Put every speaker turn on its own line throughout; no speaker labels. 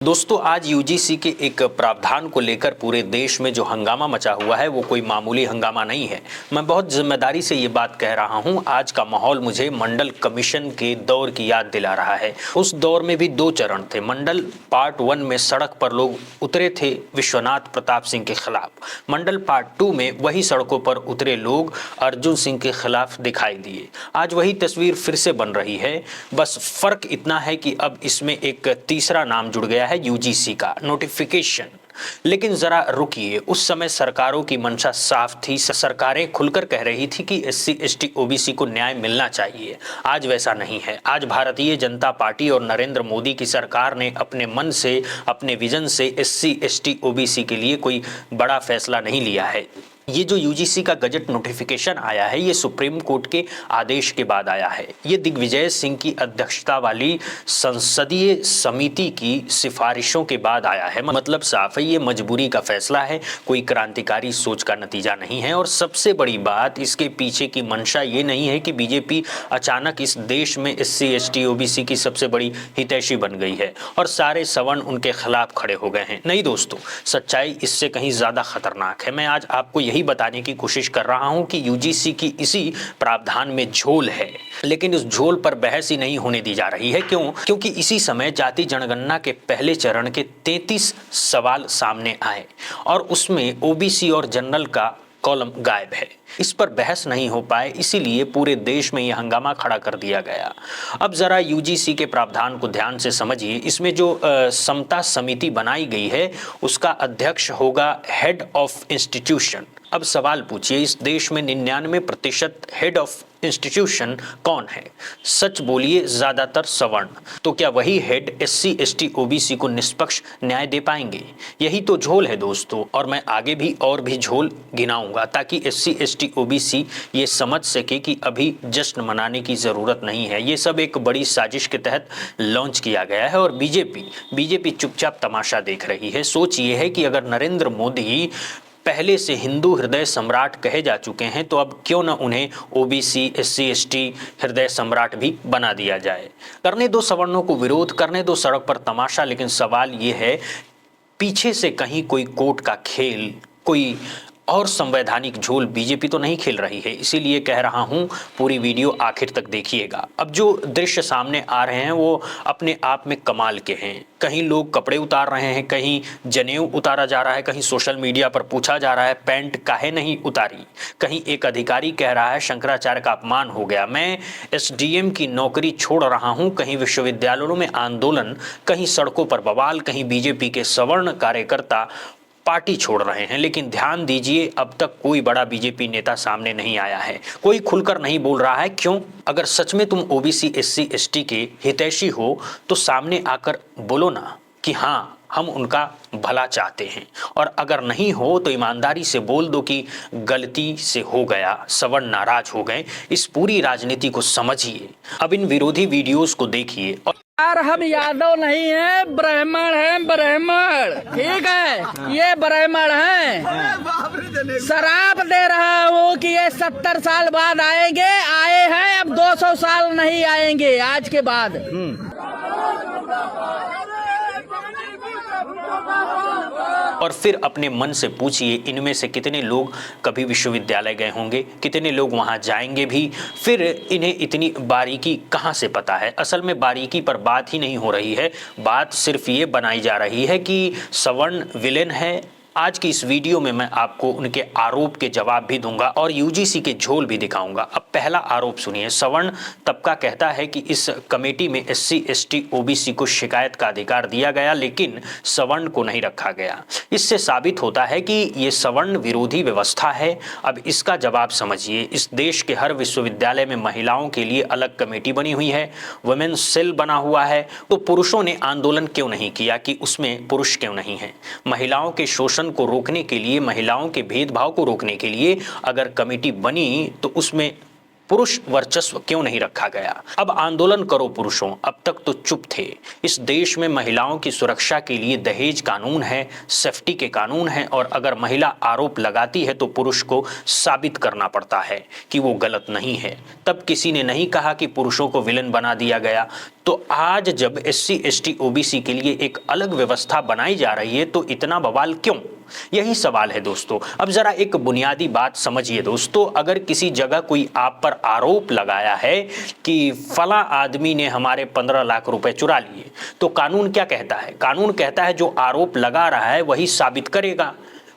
दोस्तों, आज यूजीसी के एक प्रावधान को लेकर पूरे देश में जो हंगामा मचा हुआ है वो कोई मामूली हंगामा नहीं है। मैं बहुत जिम्मेदारी से ये बात कह रहा हूँ। आज का माहौल मुझे मंडल कमीशन के दौर की याद दिला रहा है। उस दौर में भी दो चरण थे। मंडल पार्ट 1 में सड़क पर लोग उतरे थे विश्वनाथ प्रताप सिंह के खिलाफ। मंडल पार्ट 2 में वही सड़कों पर उतरे लोग अर्जुन सिंह के खिलाफ दिखाई दिए। आज वही तस्वीर फिर से बन रही है। बस फर्क इतना है कि अब इसमें एक तीसरा नाम जुड़ गया है, यूजीसी का नोटिफिकेशन। लेकिन जरा रुकिए, उस समय सरकारों की मंशा साफ थी। सरकारें खुलकर कह रही थी कि एससी एसटी ओबीसी को न्याय मिलना चाहिए। आज वैसा नहीं है। आज भारतीय जनता पार्टी और नरेंद्र मोदी की सरकार ने अपने मन से, अपने विजन से एससी एसटी ओबीसी के लिए कोई बड़ा फैसला नहीं लिया है। ये जो यूजीसी का गजट नोटिफिकेशन आया है, ये सुप्रीम कोर्ट के आदेश के बाद आया है। ये दिग्विजय सिंह की अध्यक्षता वाली संसदीय समिति की सिफारिशों के बाद आया है। मतलब साफ है, ये मजबूरी का फैसला है, कोई क्रांतिकारी सोच का नतीजा नहीं है। और सबसे बड़ी बात, इसके पीछे की मंशा ये नहीं है कि बीजेपी अचानक इस देश में एससी एसटी ओबीसी की सबसे बड़ी हितैषी बन गई है और सारे सवर्ण उनके खिलाफ खड़े हो गए हैं। नहीं दोस्तों, सच्चाई इससे कहीं ज्यादा खतरनाक है। मैं आज आपको यही बताने की कोशिश कर रहा हूं कि यूजीसी की इसी प्रावधान में झोल है, लेकिन उस झोल पर बहस ही नहीं होने दी जा रही है। क्यों? क्योंकि इसी समय जाति जनगणना के पहले चरण के 33 सवाल सामने आए और उसमें ओबीसी और जनरल का कॉलम गायब है। इस पर बहस नहीं हो पाए, इसीलिए पूरे देश में यह हंगामा खड़ा कर दिया गया। अब जरा यूजीसी के प्रावधान को ध्यान से समझिए। इसमें जो समता समिति बनाई गई है उसका अध्यक्ष होगा हेड ऑफ इंस्टीट्यूशन। अब सवाल पूछिए, इस देश में 99% हेड ऑफ इंस्टीट्यूशन कौन है? सच बोलिए, ज्यादातर सवर्ण। तो क्या वही हेड एससी एसटी ओबीसी को निष्पक्ष न्याय दे पाएंगे? यही तो झोल है दोस्तों। और मैं आगे भी और भी झोल गिनाऊंगा ताकि एससी एसटी ओबीसी ये समझ सके कि अभी जश्न मनाने की जरूरत नहीं है। ये सब एक बड़ी साजिश के तहत लॉन्च किया गया है और बीजेपी चुपचाप तमाशा देख रही है। सोच ये है कि अगर नरेंद्र मोदी पहले से हिंदू हृदय सम्राट कहे जा चुके हैं तो अब क्यों न उन्हें ओबीसी एससी एसटी हृदय सम्राट भी बना दिया जाए। करने दो सवर्णों को विरोध, करने दो सड़क पर तमाशा। लेकिन सवाल ये है, पीछे से कहीं कोई कोर्ट का खेल, कोई और संवैधानिक झोल बीजेपी तो नहीं खेल रही है। इसीलिए कह रहा हूं, पूरी वीडियो आखिर तक देखिएगा। अब जो दृश्य सामने आ रहे हैं वो अपने आप में कमाल के हैं। कहीं लोग कपड़े उतार रहे हैं, कहीं जनेऊ उतारा जा रहा है, कहीं सोशल मीडिया पर पूछा जा रहा है पैंट काहे नहीं उतारी। कहीं एक अधिकारी कह रहा है शंकराचार्य का अपमान हो गया, मैं एसडीएम की नौकरी छोड़ रहा हूं। कहीं विश्वविद्यालयों में आंदोलन, कहीं सड़कों पर बवाल, कहीं बीजेपी के सवर्ण कार्यकर्ता पार्टी छोड़ रहे हैं। लेकिन ध्यान दीजिए, अब तक कोई बड़ा बीजेपी नेता सामने नहीं आया है, कोई खुलकर नहीं बोल रहा है। क्यों? अगर सच में तुम ओबीसी एससी एसटी के हितैषी हो तो सामने आकर बोलो ना कि हाँ, हम उनका भला चाहते हैं। और अगर नहीं हो तो ईमानदारी से बोल दो कि गलती से हो गया, सवर्ण नाराज हो गए। इस पूरी राजनीति को समझिए। अब इन विरोधी वीडियोस को देखिए।
यार, हम यादव नहीं हैं, ब्राह्मण हैं, ब्राह्मण। ठीक है, ये ब्राह्मण हैं। शराब दे रहा हूँ कि ये 70 साल बाद आएंगे, आए हैं, अब 200 साल नहीं आएंगे आज के बाद।
और फिर अपने मन से पूछिए, इनमें से कितने लोग कभी विश्वविद्यालय गए होंगे, कितने लोग वहां जाएंगे भी। फिर इन्हें इतनी बारीकी कहां से पता है? असल में बारीकी पर बात ही नहीं हो रही है। बात सिर्फ ये बनाई जा रही है कि सवर्ण विलेन है। आज की इस वीडियो में मैं आपको उनके आरोप के जवाब भी दूंगा और यूजीसी के झोल भी दिखाऊंगा। अब पहला आरोप सुनिए। सवर्ण तबका कहता है कि इस कमेटी में एससी एसटी ओबीसी को शिकायत का अधिकार दिया गया, लेकिन सवर्ण को नहीं रखा गया। इससे साबित होता है कि ये सवर्ण विरोधी व्यवस्था है। अब इसका जवाब समझिए। इस देश के हर विश्वविद्यालय में महिलाओं के लिए अलग कमेटी बनी हुई है, वुमेन्स सेल बना हुआ है। तो पुरुषों ने आंदोलन क्यों नहीं किया कि उसमें पुरुष क्यों नहीं है? महिलाओं के शोषण को रोकने के लिए, महिलाओं के भेदभाव को रोकने के लिए अगर कमेटी बनी तो उसमें पुरुष वर्चस्व क्यों नहीं रखा गया? अब आंदोलन करो पुरुषों, अब तक तो चुप थे। इस देश में महिलाओं की सुरक्षा के लिए दहेज कानून है, सेफ्टी के कानून है, और अगर महिला आरोप लगाती है तो पुरुष को साबित करना पड़ता है कि वो गलत नहीं है। तब किसी ने नहीं कहा कि पुरुषों को विलन बना दिया गया। तो आज जब SC ST OBC के लिए एक अलग व्यवस्था बनाई जा रही है तो इतना बवाल क्यों? यही सवाल है दोस्तों। अब जरा एक बुनियादी बात समझिए दोस्तों, अगर किसी जगह कोई आप पर आरोप लगाया है कि फला आदमी ने हमारे 15 लाख रुपए चुरा लिए, तो कानून क्या कहता है? कानून कहता है जो आरोप लगा रहा है वही साबित करेगा।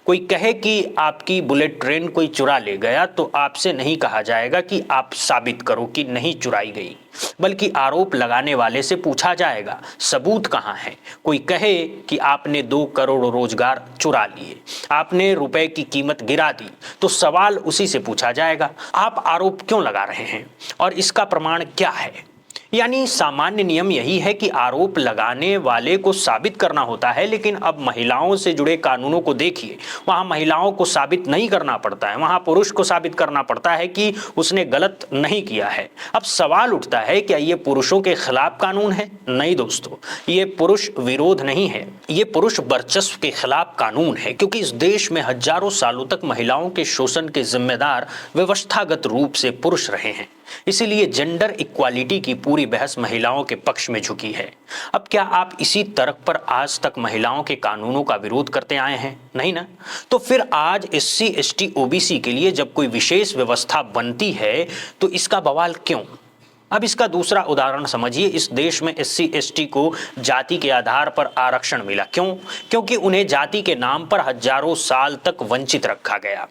कोई कहे कि आपकी बुलेट ट्रेन कोई चुरा ले गया तो आपसे नहीं कहा जाएगा कि आप साबित करो कि नहीं चुराई गई, बल्कि आरोप लगाने वाले से पूछा जाएगा सबूत कहाँ है। कोई कहे कि आपने 2 करोड़ रोजगार चुरा लिए, आपने रुपए की कीमत गिरा दी, तो सवाल उसी से पूछा जाएगा आप आरोप क्यों लगा रहे हैं और इसका प्रमाण क्या है। यानी सामान्य नियम यही है कि आरोप लगाने वाले को साबित करना होता है, लेकिन अब महिलाओं से जुड़े कानूनों को देखिए, वहां महिलाओं को साबित नहीं करना पड़ता है, वहां पुरुष को साबित करना पड़ता है कि उसने गलत नहीं किया है। अब सवाल उठता है क्या ये पुरुषों के खिलाफ कानून है? नहीं दोस्तों, ये पुरुष विरोध नहीं है, ये पुरुष वर्चस्व के खिलाफ कानून है, क्योंकि इस देश में हजारों सालों तक महिलाओं के शोषण के जिम्मेदार व्यवस्थागत रूप से पुरुष रहे हैं। इसीलिए जेंडर इक्वालिटी की पूरी बहस महिलाओं के पक्ष में झुकी है। अब क्या आप इसी तर्क पर आज तक महिलाओं के कानूनों का विरोध करते आए हैं? नहीं ना। तो फिर आज SC ST OBC के लिए जब कोई विशेष व्यवस्था बनती है तो इसका बवाल क्यों? अब इसका दूसरा उदाहरण समझिए। इस देश में SC ST को जाति के आधार पर आरक्षण मिला। क्यों? क्योंकि उन्हें जाति के नाम पर हजारों साल तक वंचित रखा गया।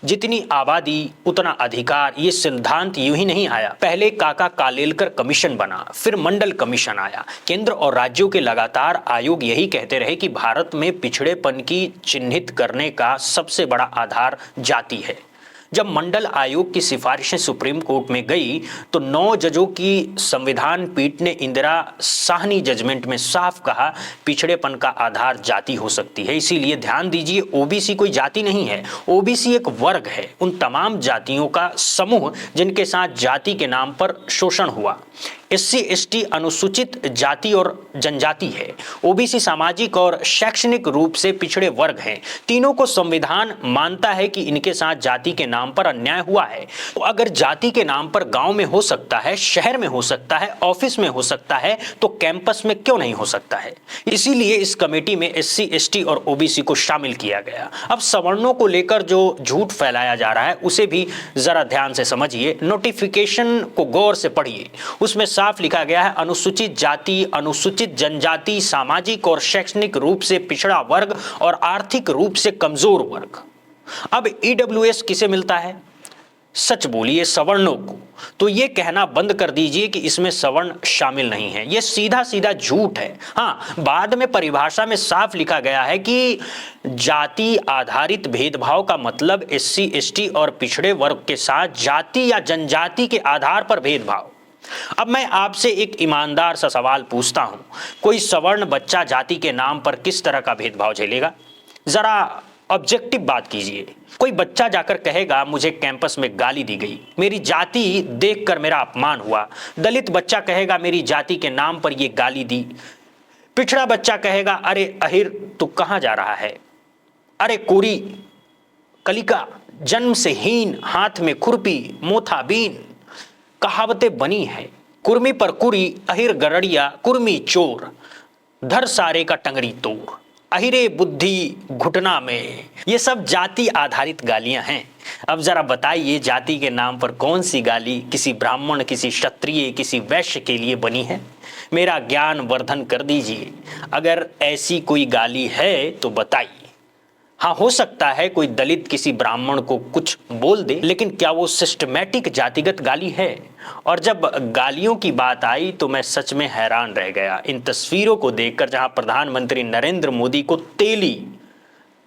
जितनी आबादी उतना अधिकार, ये सिद्धांत यूं ही नहीं आया। पहले काका कालेलकर कमीशन बना, फिर मंडल कमीशन आया। केंद्र और राज्यों के लगातार आयोग यही कहते रहे कि भारत में पिछड़ेपन की चिन्हित करने का सबसे बड़ा आधार जाति है। जब मंडल आयोग की सिफारिशें सुप्रीम कोर्ट में गई तो 9 जजों की संविधान पीठ ने इंदिरा साहनी जजमेंट में साफ कहा पिछड़ेपन का आधार जाति हो सकती है। इसीलिए ध्यान दीजिए, OBC कोई जाति नहीं है, OBC एक वर्ग है, उन तमाम जातियों का समूह जिनके साथ जाति के नाम पर शोषण हुआ। SC ST अनुसूचित जाति और जनजाति है, OBC सामाजिक और शैक्षणिक रूप से पिछड़े वर्ग हैं। तीनों को संविधान मानता है कि इनके साथ जाति के नाम पर अन्याय हुआ है। तो अगर जाति के नाम पर गांव में हो सकता है, शहर में हो सकता है, ऑफिस में हो सकता है, तो कैंपस में क्यों नहीं हो सकता है? इसीलिए इस कमेटी में SC ST और OBC को शामिल किया गया। अब सवर्णों को लेकर जो झूठ फैलाया जा रहा है उसे भी जरा ध्यान से समझिए। नोटिफिकेशन को गौर से पढ़िए, उसमें साफ लिखा गया है अनुसूचित जाति, अनुसूचित जनजाति, सामाजिक और शैक्षणिक रूप से पिछड़ा वर्ग और आर्थिक रूप से कमजोर वर्ग। अब EWS किसे मिलता है? सच बोलिए, सवर्णों को। तो ये कहना बंद कर दीजिए कि इसमें सवर्ण शामिल नहीं है, ये सीधा सीधा झूठ है। हाँ, बाद में परिभाषा में साफ लिखा गया है कि जाति आधारित भेदभाव का मतलब SC ST और पिछड़े वर्ग के साथ जाति या जनजाति के आधार पर भेदभाव। अब मैं आपसे एक ईमानदार सा सवाल पूछता हूं, कोई सवर्ण बच्चा जाति के नाम पर किस तरह का भेदभाव झेलेगा? जरा ऑब्जेक्टिव बात कीजिए। कोई बच्चा जाकर कहेगा मुझे कैंपस में गाली दी गई, मेरी जाति देखकर मेरा अपमान हुआ। दलित बच्चा कहेगा मेरी जाति के नाम पर यह गाली दी। पिछड़ा बच्चा कहेगा अरे अहिर तू कहां जा रहा है, अरे कोरी कलिका, जन्म से हीन, हाथ में खुरपी, मोथा बीन। कहावतें बनी है, कुर्मी पर कुरी, अहिर गरड़िया, कुर्मी चोर, धर सारे का टंगड़ी तोड़, अहिरे बुद्धि घुटना में। ये सब जाति आधारित गालियां हैं। अब जरा बताइए, जाति के नाम पर कौन सी गाली किसी ब्राह्मण, किसी क्षत्रिय, किसी वैश्य के लिए बनी है? मेरा ज्ञान वर्धन कर दीजिए। अगर ऐसी कोई गाली है तो बताइए। हाँ, हो सकता है कोई दलित किसी ब्राह्मण को कुछ बोल दे, लेकिन क्या वो सिस्टमैटिक जातिगत गाली है? और जब गालियों की बात आई तो मैं सच में हैरान रह गया इन तस्वीरों को देखकर, जहां प्रधानमंत्री नरेंद्र मोदी को तेली,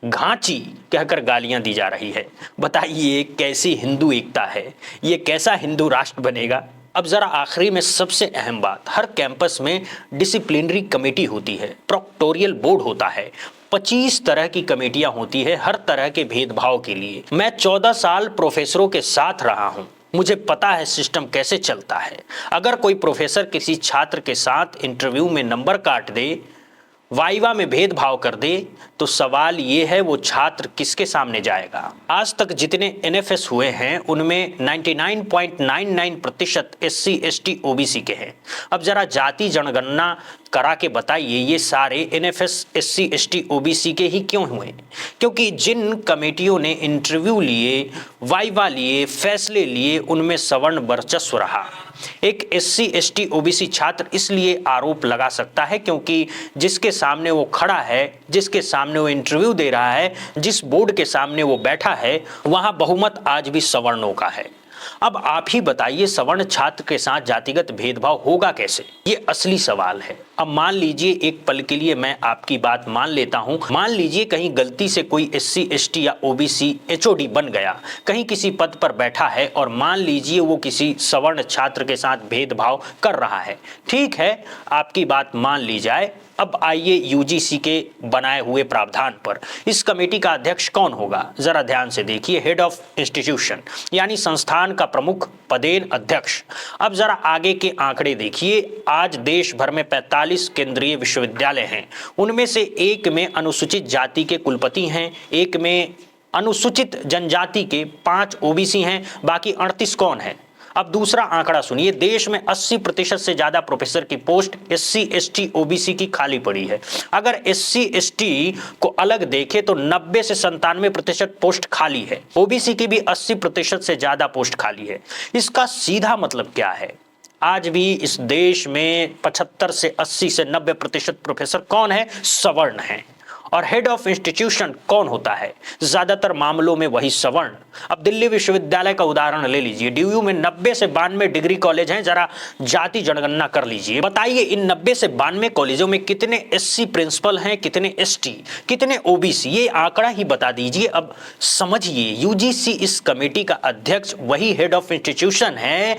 घांची कहकर गालियां दी जा रही है। बताइए कैसी हिंदू एकता है? ये कैसा हिंदू राष्ट्र बनेगा? अब जरा आखिरी में सबसे अहम बात, हर कैंपस में डिसिप्लिनरी कमेटी होती है, प्रोक्टोरियल बोर्ड होता है, 25 तरह की कमेटियां होती है हर तरह के भेदभाव के लिए। मैं 14 साल प्रोफेसरों के साथ रहा हूं, मुझे पता है सिस्टम कैसे चलता है। अगर कोई प्रोफेसर किसी छात्र के साथ इंटरव्यू में नंबर काट दे, वाइवा में भेदभाव कर दे, तो सवाल ये है वो छात्र किसके सामने जाएगा। आज तक जितने एनएफएस हुए हैं उनमें 99.99% SC ST OBC के हैं। अब जरा जाति जनगणना करा के बताइए ये सारे एनएफएस SC ST OBC के ही क्यों हुए? क्योंकि जिन कमेटियों ने इंटरव्यू लिए, वाइवा लिए, फैसले लिए, उनमें सवर्ण वर्चस्व रहा। एक SC ST OBC छात्र इसलिए आरोप लगा सकता है क्योंकि जिसके सामने वो खड़ा है, जिसके सामने वो इंटरव्यू दे रहा है, जिस बोर्ड के सामने वो बैठा है, वहां बहुमत आज भी सवर्णों का है। अब आप ही बताइए सवर्ण छात्र के साथ जातिगत भेदभाव होगा कैसे? ये असली सवाल है। अब मान लीजिए एक पल के लिए मैं आपकी बात मान लेता हूं, मान लीजिए कहीं गलती से कोई SC ST या OBC HOD बन गया, कहीं किसी पद पर बैठा है और मान लीजिए वो किसी सवर्ण छात्र के साथ भेदभाव कर रहा है। ठीक है, आपकी बात मान ली जाए। अब आइए UGC के बनाए हुए प्रावधान पर। इस कमेटी का अध्यक्ष कौन होगा? जरा ध्यान से देखिए, हेड ऑफ इंस्टीट्यूशन यानी संस्थान का प्रमुख पदेन अध्यक्ष। अब जरा आगे के आंकड़े देखिए। आज देश भर में 45 केंद्रीय विश्वविद्यालय हैं, उनमें से एक में अनुसूचित जाति के कुलपति हैं, एक में अनुसूचित जनजाति के 5 OBC हैं, बाकी 38 कौन है? अब दूसरा आंकड़ा सुनिए, देश में 80% से ज्यादा प्रोफेसर की पोस्ट SC ST OBC की खाली पड़ी है। अगर SC ST को अलग देखें तो 90 से 97% पोस्ट खाली है। OBC की भी 80% से ज्यादा पोस्ट खाली है। इसका सीधा मतलब क्या है? आज भी इस देश में 75 से 80 से 90% प्रोफेसर कौन है? सवर्ण हैं। और हेड ऑफ इंस्टीट्यूशन कौन होता है? ज्यादातर मामलों में वही सवर्ण। अब दिल्ली विश्वविद्यालय का उदाहरण ले लीजिए, DU में 90 से 92 डिग्री कॉलेज हैं। जरा जाति जनगणना कर लीजिए, बताइए इन 90 से 92 कॉलेजों में कितने SC प्रिंसिपल हैं, कितने ST, कितने OBC, ये आंकड़ा ही बता दीजिए। अब समझिए, UGC इस कमेटी का अध्यक्ष वही हेड ऑफ इंस्टीट्यूशन है,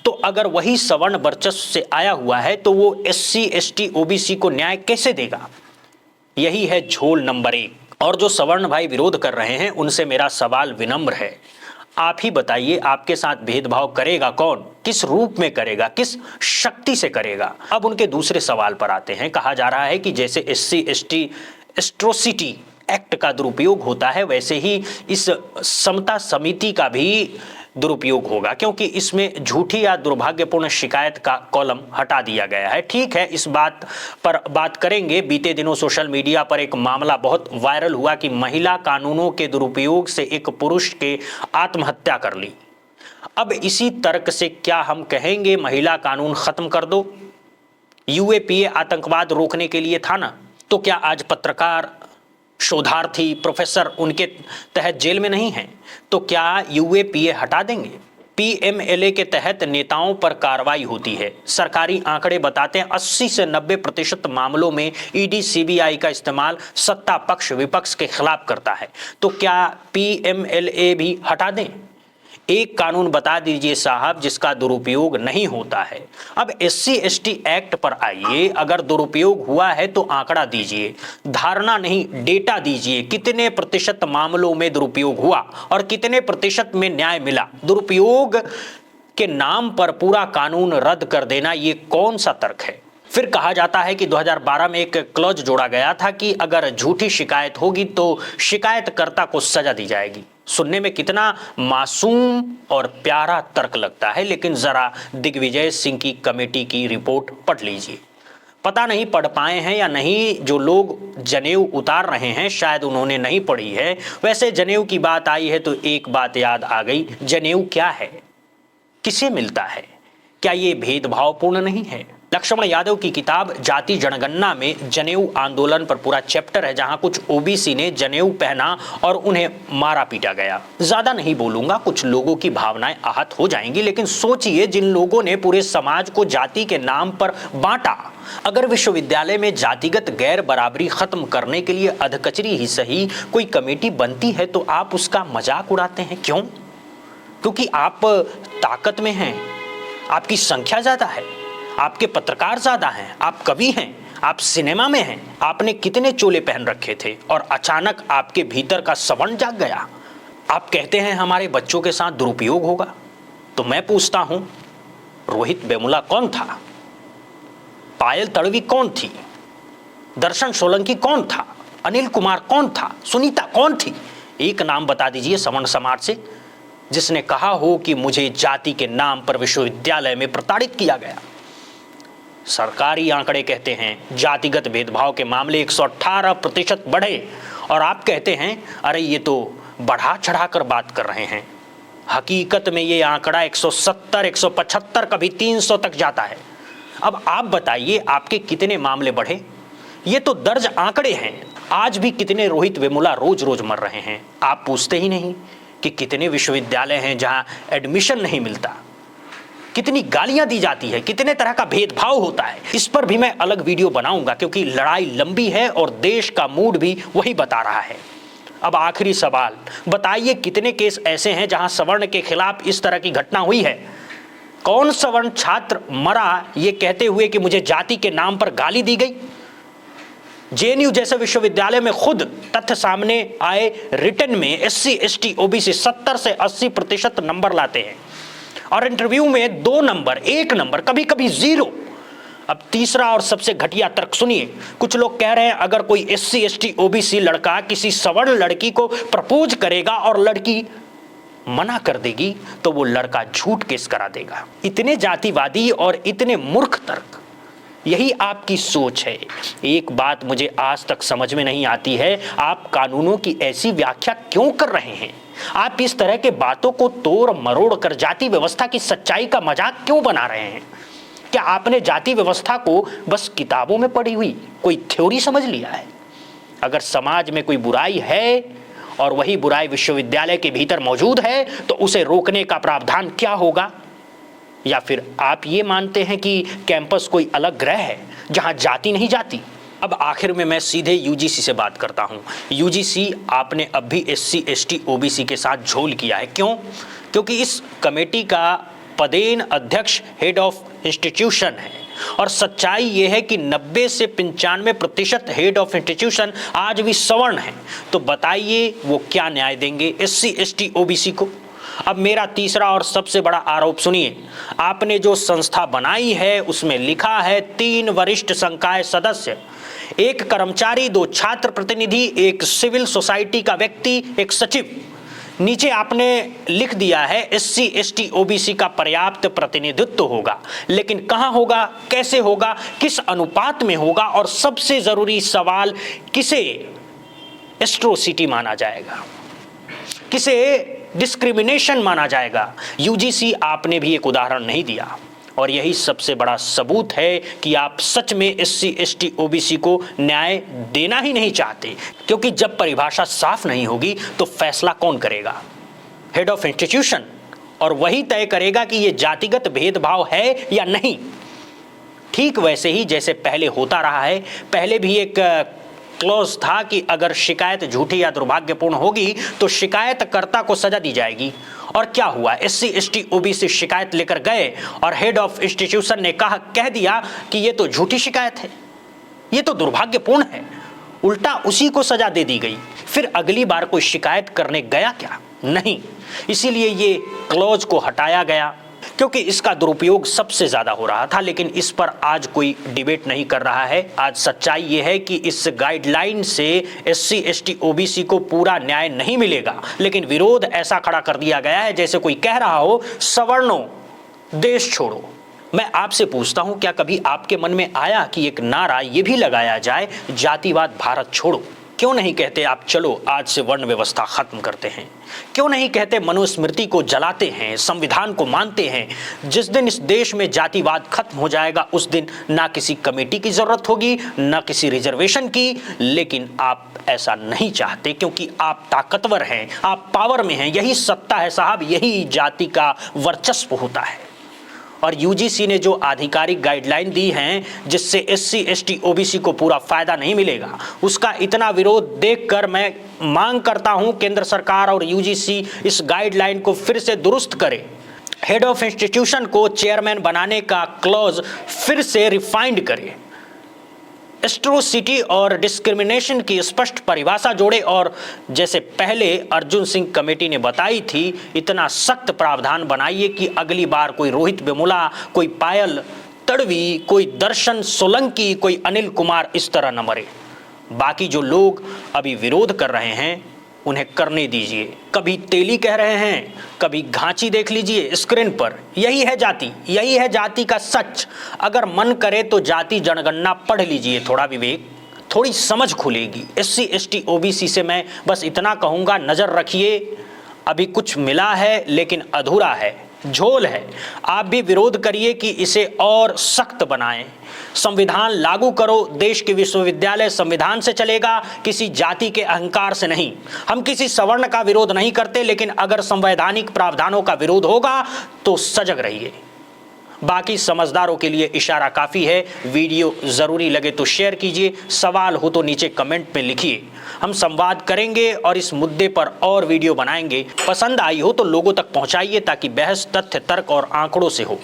तो अगर वही सवर्ण वर्चस्व से आया हुआ है तो वो SC ST OBC को न्याय कैसे देगा? यही है झोल नंबर 1। और जो सवर्ण भाई विरोध कर रहे हैं उनसे मेरा सवाल विनम्र है, आप ही बताइए आपके साथ भेदभाव करेगा कौन? किस रूप में करेगा? किस शक्ति से करेगा? अब उनके दूसरे सवाल पर आते हैं। कहा जा रहा है कि जैसे SC ST एट्रोसिटी एक्ट का दुरुपयोग होता है, वैसे ही इस समता समिति का भी दुरुपयोग होगा, क्योंकि इसमें झूठी या दुर्भाग्यपूर्ण शिकायत का कॉलम हटा दिया गया है। ठीक है, इस बात पर बात करेंगे। बीते दिनों सोशल मीडिया पर एक मामला बहुत वायरल हुआ कि महिला कानूनों के दुरुपयोग से एक पुरुष के आत्महत्या कर ली। अब इसी तर्क से क्या हम कहेंगे महिला कानून खत्म कर दो? UAPA आतंकवाद रोकने के लिए था ना, तो क्या आज पत्रकार, शोधार्थी, प्रोफेसर उनके तहत जेल में नहीं हैं? तो क्या UAPA हटा देंगे? PMLA के तहत नेताओं पर कार्रवाई होती है। सरकारी आंकड़े बताते हैं 80 से 90% मामलों में ED CBI का इस्तेमाल सत्ता पक्ष विपक्ष के खिलाफ करता है। तो क्या PMLA भी हटा दें? एक कानून बता दीजिए साहब जिसका दुरुपयोग नहीं होता है। अब SC ST एक्ट पर आइए, अगर दुरुपयोग हुआ है तो आंकड़ा दीजिए, धारणा नहीं डेटा दीजिए। कितने प्रतिशत मामलों में दुरुपयोग हुआ और कितने प्रतिशत में न्याय मिला? दुरुपयोग के नाम पर पूरा कानून रद्द कर देना, ये कौन सा तर्क है? फिर कहा जाता है कि 2012 में एक क्लॉज जोड़ा गया था कि अगर झूठी शिकायत होगी तो शिकायतकर्ता को सजा दी जाएगी। सुनने में कितना मासूम और प्यारा तर्क लगता है, लेकिन जरा दिग्विजय सिंह की कमेटी की रिपोर्ट पढ़ लीजिए। पता नहीं पढ़ पाए हैं या नहीं, जो लोग जनेऊ उतार रहे हैं शायद उन्होंने नहीं पढ़ी है। वैसे जनेऊ की बात आई है तो एक बात याद आ गई, जनेऊ क्या है, किसे मिलता है? क्या ये भेदभावपूर्ण नहीं है? लक्ष्मण यादव की किताब जाति जनगणना में जनेऊ आंदोलन पर पूरा चैप्टर है, जहां कुछ OBC ने जनेऊ पहना और उन्हें मारा पीटा गया। ज्यादा नहीं बोलूंगा, कुछ लोगों की भावनाएं आहत हो जाएंगी, लेकिन सोचिए जिन लोगों ने पूरे समाज को जाति के नाम पर बांटा, अगर विश्वविद्यालय में जातिगत गैर बराबरी खत्म करने के लिए अधकचरी ही सही कोई कमेटी बनती है तो आप उसका मजाक उड़ाते हैं। क्यों? क्योंकि आप ताकत में हैं, आपकी संख्या ज्यादा है, आपके पत्रकार ज्यादा हैं, आप कवि हैं, आप सिनेमा में हैं। आपने कितने चोले पहन रखे थे और अचानक आपके भीतर का सवर्ण जाग गया। आप कहते हैं हमारे बच्चों के साथ दुरुपयोग होगा। तो मैं पूछता हूं, रोहित वेमुला कौन था? पायल तड़वी कौन थी? दर्शन सोलंकी कौन था? अनिल कुमार कौन था? सुनीता कौन थी? एक नाम बता दीजिए सवर्ण समाज से जिसने कहा हो कि मुझे जाति के नाम पर विश्वविद्यालय में प्रताड़ित किया गया। सरकारी आंकड़े कहते हैं जातिगत भेदभाव के मामले 118% बढ़े और आप कहते हैं अरे ये तो बढ़ा चढ़ाकर बात कर रहे हैं। हकीकत में ये आंकड़ा 170, 175, कभी 300 तक जाता है। अब आप बताइए आपके कितने मामले बढ़े? ये तो दर्ज आंकड़े हैं। आज भी कितने रोहित वेमुला रोज रोज मर रहे हैं। आप पूछते ही नहीं कि कितने विश्वविद्यालय हैं जहां एडमिशन नहीं मिलता, कितनी गालियां दी जाती है, कितने तरह का भेदभाव होता है। इस पर भी मैं अलग वीडियो बनाऊंगा क्योंकि लड़ाई लंबी है और देश का मूड भी वही बता रहा है। अब आखिरी सवाल, बताइए कितने केस ऐसे हैं जहां सवर्ण के खिलाफ इस तरह की घटना हुई है? कौन सवर्ण छात्र मरा ये कहते हुए कि मुझे जाति के नाम पर गाली दी गई? जेएनयू जैसे विश्वविद्यालय में खुद तथ्य सामने आए, रिटन में SC ST OBC 70 से 80% नंबर लाते हैं और इंटरव्यू में 2 नंबर, 1 नंबर, कभी कभी 0। अब तीसरा और सबसे घटिया तर्क सुनिए। कुछ लोग कह रहे हैं अगर कोई SC ST OBC लड़का किसी सवर्ण लड़की को प्रपोज करेगा और लड़की मना कर देगी तो वो लड़का झूठ केस करा देगा। इतने जातिवादी और इतने मूर्ख तर्क, यही आपकी सोच है। एक बात मुझे आज तक समझ में नहीं आती है, आप कानूनों की ऐसी व्याख्या क्यों कर रहे हैं? आप इस तरह के बातों को तोड़ मरोड़ कर जाति व्यवस्था की सच्चाई का मजाक क्यों बना रहे हैं? क्या आपने जाति व्यवस्था को बस किताबों में पढ़ी हुई कोई थ्योरी समझ लिया है? अगर समाज में कोई बुराई है और वही बुराई विश्वविद्यालय के भीतर मौजूद है तो उसे रोकने का प्रावधान क्या होगा? या फिर आप ये मानते हैं कि कैंपस कोई अलग ग्रह है जहां जाति नहीं जाती? अब आखिर में मैं सीधे UGC से बात करता हूं। UGC आपने अब भी SC ST OBC के साथ झोल किया है। क्यों? क्योंकि इस कमेटी का पदेन अध्यक्ष हेड ऑफ इंस्टीट्यूशन है और सच्चाई ये है कि 90 से 95% हेड ऑफ इंस्टीट्यूशन आज भी सवर्ण हैं। तो बताइए वो क्या न्याय देंगे SC ST OBC को? अब मेरा तीसरा और सबसे बड़ा आरोप सुनिए। आपने जो संस्था बनाई है उसमें लिखा है 3 वरिष्ठ संकाय सदस्य, 1 कर्मचारी, 2 छात्र प्रतिनिधि, 1 सिविल सोसाइटी का व्यक्ति, 1 सचिव। नीचे आपने लिख दिया है SC ST OBC का पर्याप्त प्रतिनिधित्व होगा, लेकिन कहां होगा, कैसे होगा, किस अनुपात में होगा और सबसे जरूरी सवाल, किसे एट्रोसिटी माना जाएगा, किसे डिस्क्रिमिनेशन माना जाएगा? UGC आपने भी एक उदाहरण नहीं दिया और यही सबसे बड़ा सबूत है कि आप सच में SC ST OBC को न्याय देना ही नहीं चाहते। क्योंकि जब परिभाषा साफ नहीं होगी तो फैसला कौन करेगा? हेड ऑफ इंस्टीट्यूशन, और वही तय करेगा कि ये जातिगत भेदभाव है या नहीं। ठीक वैसे ही जैसे पहले होता रहा है। पहले भी एक क्लॉज था कि अगर शिकायत झूठी या दुर्भाग्यपूर्ण होगी तो शिकायतकर्ता को सजा दी जाएगी। और क्या हुआ? SC ST OBC शिकायत लेकर गए और हेड ऑफ इंस्टीट्यूशन ने कह दिया कि ये तो झूठी शिकायत है, ये तो दुर्भाग्यपूर्ण है। उल्टा उसी को सजा दे दी गई। फिर अगली बार कोई शिकायत करने गया क्या? नहीं। इसीलिए ये क्लॉज को हटाया गया क्योंकि इसका दुरुपयोग सबसे ज्यादा हो रहा था। लेकिन इस पर आज कोई डिबेट नहीं कर रहा है। आज सच्चाई यह है कि इस गाइडलाइन से SC ST OBC को पूरा न्याय नहीं मिलेगा, लेकिन विरोध ऐसा खड़ा कर दिया गया है जैसे कोई कह रहा हो सवर्णों देश छोड़ो। मैं आपसे पूछता हूं, क्या कभी आपके मन में आया कि एक नारा यह भी लगाया जाए, जातिवाद भारत छोड़ो? क्यों नहीं कहते आप चलो आज से वर्ण व्यवस्था खत्म करते हैं? क्यों नहीं कहते मनुस्मृति को जलाते हैं, संविधान को मानते हैं? जिस दिन इस देश में जातिवाद खत्म हो जाएगा उस दिन ना किसी कमेटी की जरूरत होगी, ना किसी रिजर्वेशन की। लेकिन आप ऐसा नहीं चाहते क्योंकि आप ताकतवर हैं, आप पावर में हैं। यही सत्ता है साहब, यही जाति का वर्चस्व होता है। और UGC ने जो आधिकारिक गाइडलाइन दी हैं जिससे SC ST OBC को पूरा फायदा नहीं मिलेगा, उसका इतना विरोध देखकर मैं मांग करता हूं केंद्र सरकार और UGC इस गाइडलाइन को फिर से दुरुस्त करे। हेड ऑफ इंस्टीट्यूशन को चेयरमैन बनाने का क्लॉज फिर से रिफाइंड करे। एट्रोसिटी और डिस्क्रिमिनेशन की स्पष्ट परिभाषा जोड़े और जैसे पहले अर्जुन सिंह कमेटी ने बताई थी इतना सख्त प्रावधान बनाइए कि अगली बार कोई रोहित वेमुला, कोई पायल तड़वी, कोई दर्शन सोलंकी, कोई अनिल कुमार इस तरह न मरे। बाकी जो लोग अभी विरोध कर रहे हैं उन्हें करने दीजिए। कभी तेली कह रहे हैं, कभी घांची देख लीजिए स्क्रीन पर। यही है जाति, यही है जाति का सच। अगर मन करे तो जाति जनगणना पढ़ लीजिए, थोड़ा विवेक, थोड़ी समझ खुलेगी। SC ST OBC से मैं बस इतना कहूँगा, नज़र रखिए, अभी कुछ मिला है लेकिन अधूरा है, झोल है। आप भी विरोध करिए कि इसे और सख्त बनाएं। संविधान लागू करो। देश के विश्वविद्यालय संविधान से चलेगा, किसी जाति के अहंकार से नहीं। हम किसी सवर्ण का विरोध नहीं करते, लेकिन अगर संवैधानिक प्रावधानों का विरोध होगा तो सजग रहिए। बाकी समझदारों के लिए इशारा काफ़ी है। वीडियो ज़रूरी लगे तो शेयर कीजिए, सवाल हो तो नीचे कमेंट में लिखिए। हम संवाद करेंगे और इस मुद्दे पर और वीडियो बनाएंगे। पसंद आई हो तो लोगों तक पहुंचाइए ताकि बहस तथ्य, तर्क और आंकड़ों से हो।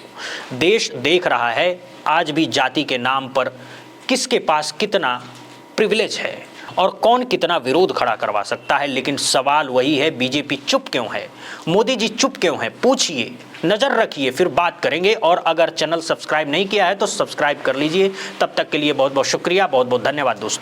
देश देख रहा है आज भी जाति के नाम पर किसके पास कितना प्रिविलेज है और कौन कितना विरोध खड़ा करवा सकता है। लेकिन सवाल वही है, बीजेपी चुप क्यों है, मोदी जी चुप क्यों है? पूछिए, नज़र रखिए, फिर बात करेंगे। और अगर चैनल सब्सक्राइब नहीं किया है तो सब्सक्राइब कर लीजिए। तब तक के लिए बहुत बहुत शुक्रिया, बहुत बहुत धन्यवाद दोस्तों।